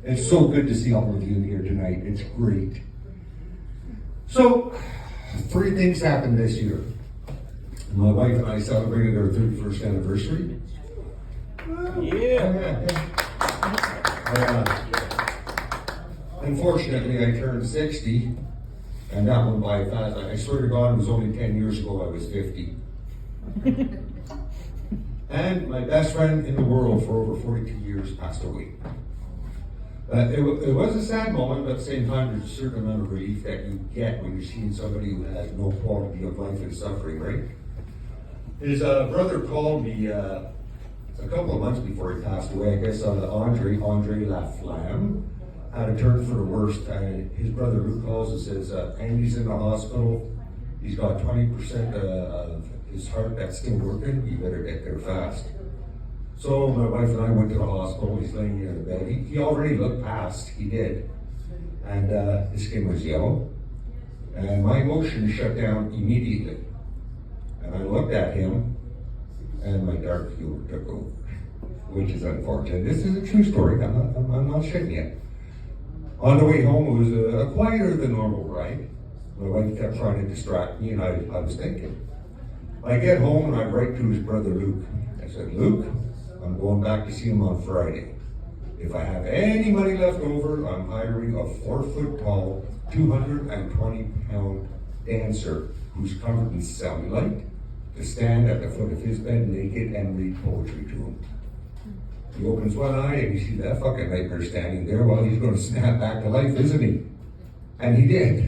It's so good to see all of you here tonight. It's great. So, 3 things happened this year. My wife and I celebrated our 31st anniversary. Yeah. Unfortunately, I turned 60, and that went by fast. I swear to God, it was only 10 years ago I was 50. And my best friend in the world for over 42 years passed away. It was a sad moment, but at the same time, there's a certain amount of relief that you get when you're seeing somebody who has no quality of life and suffering, right? His brother called me a couple of months before he passed away. I guess Andre Laflamme had a turn for the worst. And his brother Luke calls and says, Andy's in the hospital. He's got 20% of his heart that's still working. You better get there fast. So my wife and I went to the hospital. He's laying in the bed. He already looked past. He did. And his skin was yellow. And my emotions shut down immediately. And I looked at him, and my dark humor took over, which is unfortunate. This is a true story. I'm not shitting you. On the way home, it was a quieter than normal ride. My wife kept trying to distract me, and I was thinking. I get home, and I write to his brother Luke. I said, Luke, I'm going back to see him on Friday. If I have any money left over, I'm hiring a 4-foot-tall, 220-pound dancer who's covered in cellulite to stand at the foot of his bed naked and read poetry to him. He opens one eye and you see that fucking nightmare standing there. Well, he's going to snap back to life, isn't he? And he did.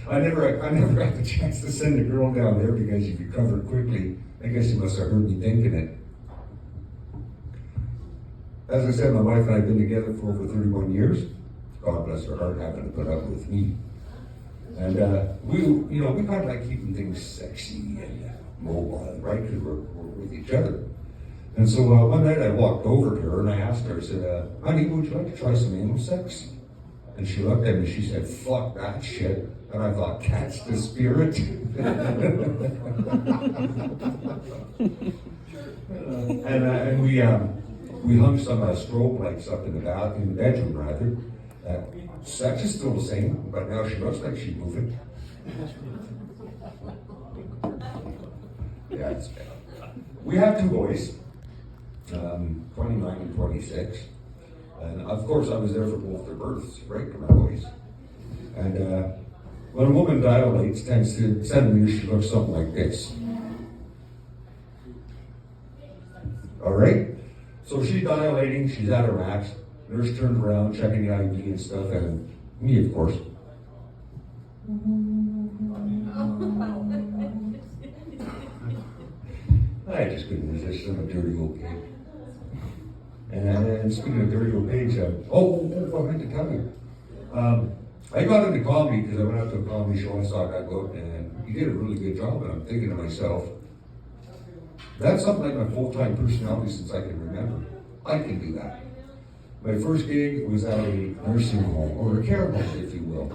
I never got the chance to send a girl down there because he recovered quickly. I guess he must have heard me thinking it. As I said, my wife and I have been together for over 31 years. God bless her heart having to put up with me. And we kind of like keeping things sexy and mobile, right? Because we're with each other. And so one night I walked over to her and I asked her, I said, honey, would you like to try some anal sex? And she looked at me, she said, fuck that shit. And I thought, catch the spirit. and we hung some strobe lights up in the bedroom rather. Sex is still the same, but now she looks like she's moving. Yeah, it's bad. We have 2 boys, 29 and 26. And of course I was there for both their births, right, for my boys. And when a woman dilates, tends to suddenly she looks something like this. All right? So she's dilating, she's at her max. Nurse turned around, checking the IV and stuff, and me, of course. I just couldn't resist. I'm a dirty old pig. And speaking of dirty old pigs, I meant to tell you. I got into comedy because I went out to a comedy show and saw a guy go out, and he did a really good job, and I'm thinking to myself, that's something like my full-time personality since I can remember. I can do that. My first gig was at a nursing home, or a care home, if you will.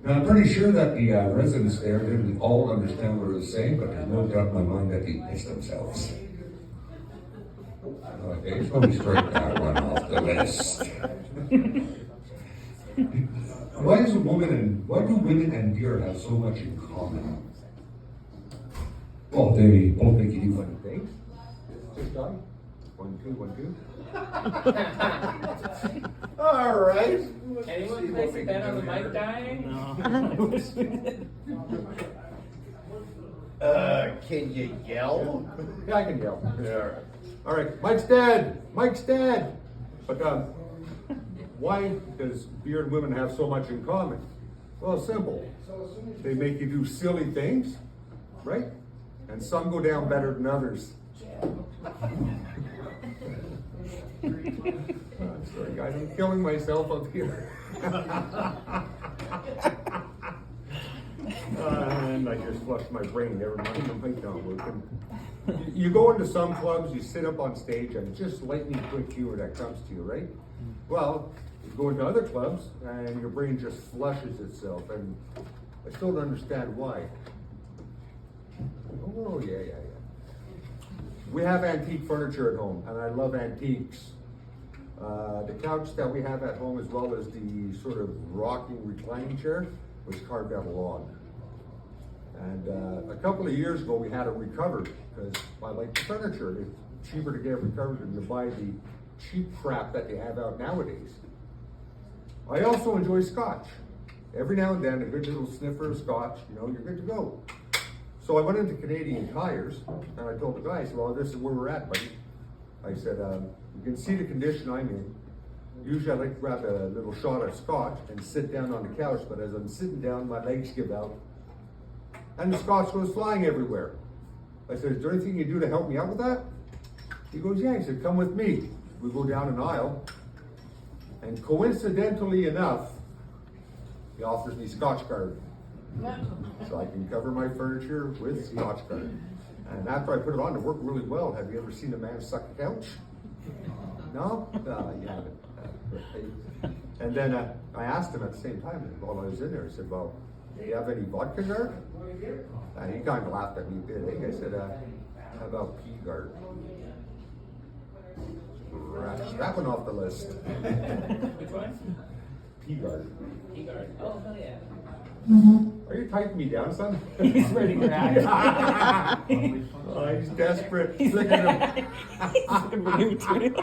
Now, I'm pretty sure that the residents there didn't all understand what I was saying, but there's no doubt in my mind that they pissed themselves. Okay, so let me strike that one off the list. Why do women and deer have so much in common? Well, they both make you do funny things. Just die. 1, 2, 1, 2. All right. Anyone place a bet on the mic dying? No. Can you yell? Yeah, I can yell. Yeah, all right. Mike's dead. Mike's dead. But why does beer and women have so much in common? Well, it's simple. They make you do silly things, right? And some go down better than others. Sorry, guys, I'm killing myself up here. And I just flushed my brain. Never mind, the mic not working. You go into some clubs, you sit up on stage, and just lightning quick humor that comes to you, right? Well, you go into other clubs, and your brain just flushes itself, and I still don't understand why. Oh, yeah. We have antique furniture at home, and I love antiques. The the couch that we have at home, as well as the sort of rocking reclining chair, was carved out of log. And a couple of years ago, we had it recovered, because I like the furniture. It's cheaper to get it recovered than to buy the cheap crap that they have out nowadays. I also enjoy scotch. Every now and then, a good little sniffer of scotch, you know, you're good to go. So I went into Canadian Tires, and I told the guy, I said, well, this is where we're at, buddy. I said, you can see the condition I'm in. Usually I like to grab a little shot of scotch and sit down on the couch, but as I'm sitting down, my legs give out, and the scotch goes flying everywhere. I said, is there anything you can do to help me out with that? He goes, yeah. He said, come with me. We go down an aisle, and coincidentally enough, he offers me Scotch Guard. So I can cover my furniture with Scotch Guard. And after I put it on, it worked really well. Have you ever seen a man suck a couch? No? No, you haven't. And then I asked him at the same time, while I was in there, I said, well, do you have any vodka guard? And he kind of laughed at me a bit. I said, how about pea guard? Scratch that one off the list. Which one? Pea guard. E-guard. Oh, hell yeah. Are you typing me down, son? He's ready to crack. Oh, he's desperate. Look at him. He's looking for you too.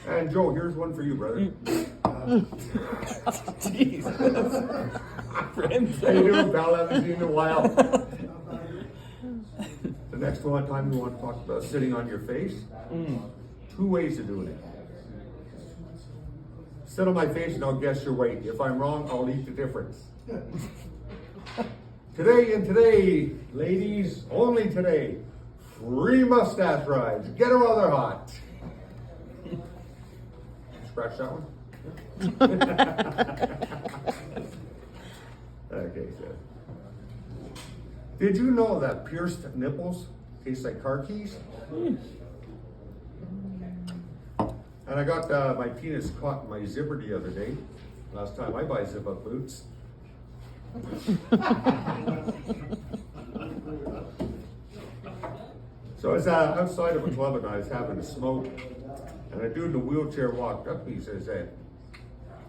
And Joe, here's one for you, brother. Jesus. Friends. How you doing, pal? Haven't seen you in a while. The next time we want to talk about sitting on your face, 2 ways of doing it. Sit on my face and I'll guess your weight. If I'm wrong, I'll eat the difference. Today, ladies, only today, free mustache rides. Get her while they're hot. Scratch that one. Okay, so. Did you know that pierced nipples taste like car keys? And I got my penis caught in my zipper the other day. Last time I buy zip-up boots. So I was outside of a club and I was having a smoke. And a dude in a wheelchair walked up to me and says,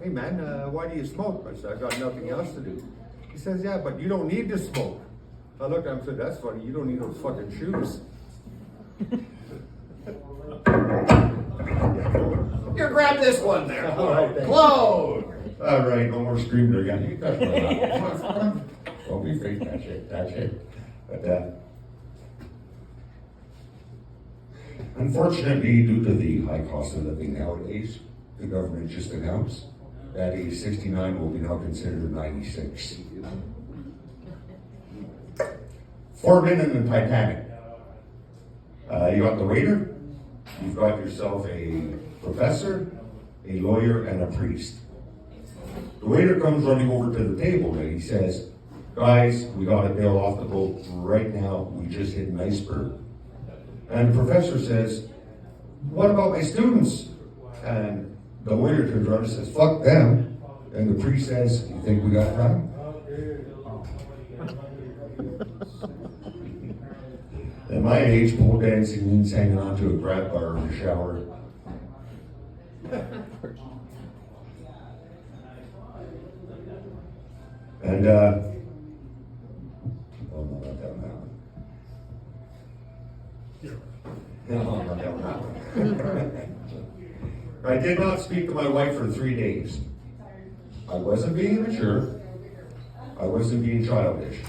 hey man, why do you smoke? I said, I got nothing else to do. He says, yeah, but you don't need to smoke. I looked at him and said, that's funny, you don't need those fucking shoes. Here, grab this one there. All right, thanks. Close. All right, no more screaming again. You touch my lap. Don't be fake, that's it. But, unfortunately, due to the high cost of living nowadays, the government just announced that age 69 will be now considered 96. 4 men in the Titanic. You got the waiter, you've got yourself a professor, a lawyer, and a priest. The waiter comes running over to the table and he says, guys, we gotta bail off the boat right now, we just hit an iceberg. And the professor says, what about my students? And the waiter turns around and says, fuck them. And the priest says, you think we got time? At my age, pole dancing means hanging onto a grab bar in the shower. And, oh no, not that one. No, not that one. I did not speak to my wife for 3 days. I wasn't being immature. I wasn't being childish.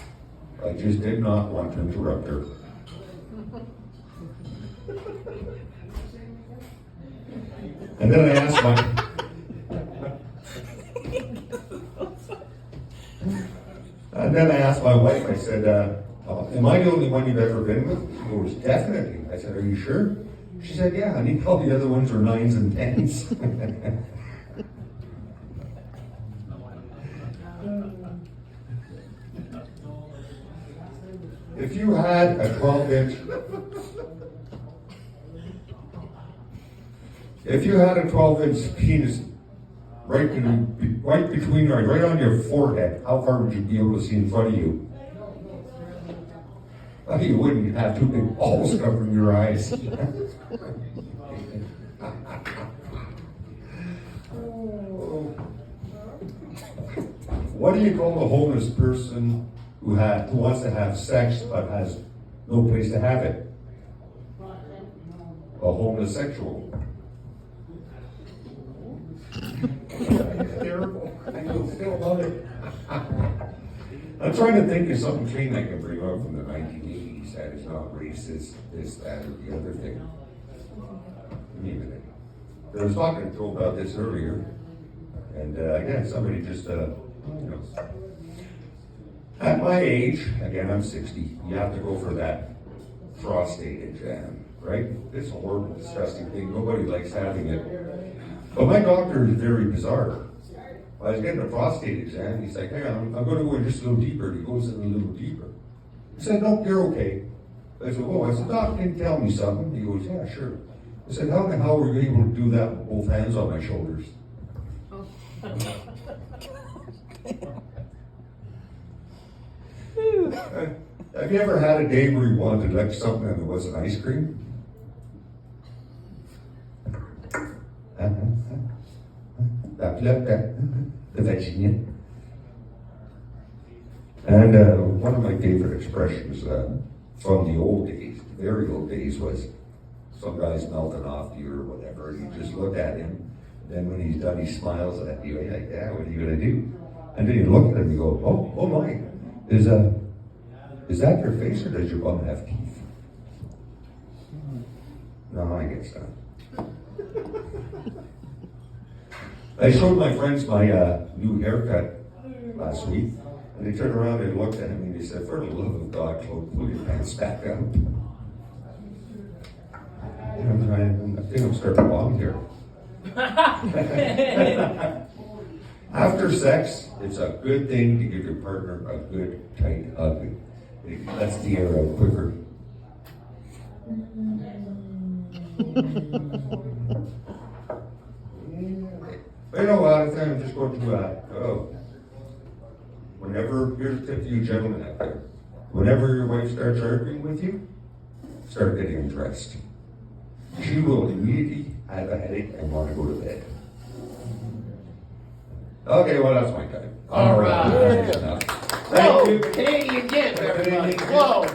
I just did not want to interrupt her. And then I asked my wife, I said, am I the only one you've ever been with? She goes, definitely. I said, are you sure? She said, yeah, honey, all the other ones are 9s and 10s. If you had a 12-inch penis right between, right on your forehead, how far would you be able to see in front of you? You wouldn't have 2 big balls covering your eyes. What do you call a homeless person who wants to have sex but has no place to have it? A homosexual. Terrible. I still love it. I'm trying to think of something clean I can bring up from the 1980s that is not racist, this, that, or the other thing. Give me a minute. I was talking to Joe about this earlier, and again, somebody just, at my age, again, I'm 60, you have to go for that prostate exam, right? It's a horrible, disgusting thing. Nobody likes having it. But my doctor is very bizarre. I was getting a prostate exam. He's like, hey, I'm going to go in just a little deeper. He goes in a little deeper. He said, no, you're okay. I said, oh, I said, Doc, can you tell me something? He goes, yeah, sure. I said, how the hell were you able to do that with both hands on my shoulders? Have you ever had a day where you wanted to lick something and it wasn't ice cream? The Virginia. And one of my favorite expressions from the old days, the very old days, was some guy's melting off you or whatever, and you just look at him. Then when he's done, he smiles at you. You're like, yeah, what are you gonna do? And then you look at him and you go, oh my, is that your face or does your bum have teeth? No, I guess not. I showed my friends my new haircut last week, and they turned around and looked at me and they said, for the love of God, Claude, pull your pants back up. I think I'm starting to bomb here. After sex, it's a good thing to give your partner a good, tight hug. It lets the air out quicker. But you know what, I think I'm just going to, whenever, here's a tip to you gentlemen out there. Whenever your wife starts arguing with you, start getting undressed. She will immediately have a headache and want to go to bed. Okay, well, that's my time. All right. That's enough. Thank Whoa, you. Canadian Gimp, everybody. Whoa.